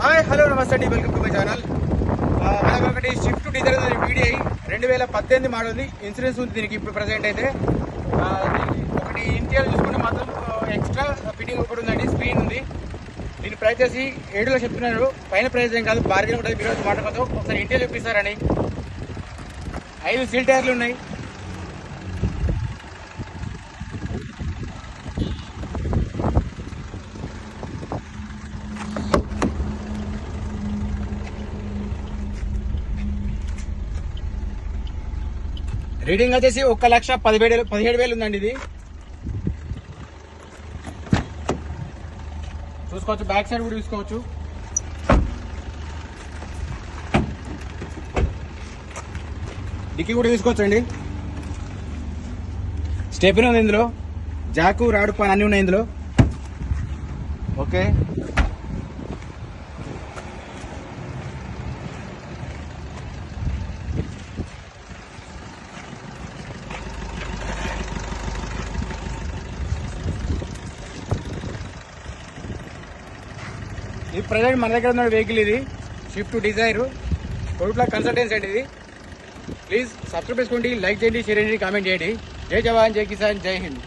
Hi hello నమస్తే అండి, welcome to my channel. మనకు ఒకటి స్విఫ్ట్ డిజైర్ వీడియో 2018 మోడల్ ఉంది. ఇన్సూరెన్స్ ఉంది దీనికి ఇప్పుడు ప్రజెంట్ అయితే. ఒకటి ఇంటీరియర్ చూసుకుంటే మాత్రం ఎక్స్ట్రా ఫిట్టింగ్ ఒకటి ఉందండి, స్క్రీన్ ఉంది. దీని ప్రైస్ చేసి 7 లక్షలు చెప్తున్నారు. పైన ప్రైస్ ఏం కాదు, బార్గెన్ ఉంటుంది. మీరు మాట్లాడుకోవచ్చు. ఒకసారి ఇంటీరియర్ చూపిస్తారని. 5 సీల్ టైర్లు ఉన్నాయి. రీడింగ్ వచ్చేసి 1,17,000 ఉందండి. ఇది చూసుకోవచ్చు. బ్యాక్ సైడ్ కూడా చూసుకోవచ్చు. డిక్కీ కూడా తీసుకోవచ్చు అండి. స్టెపిన్ ఉంది ఇందులో. జాకు రాడు పాన్ అన్ని ఉన్నాయి ఇందులో. ఓకే, ఇది ప్రజెంట్ మన దగ్గర ఉన్న వెహికల్. ఇది స్విఫ్ట్ డిజైర్ కోట్ల కన్సల్టెన్సీ అండి. ఇది ప్లీజ్ సబ్స్క్రైబ్ చేసుకోండి, లైక్ చేయండి, షేర్ చేయండి, కామెంట్ చేయండి. జై జవాన్, జై కిసాన్, జై హింద్.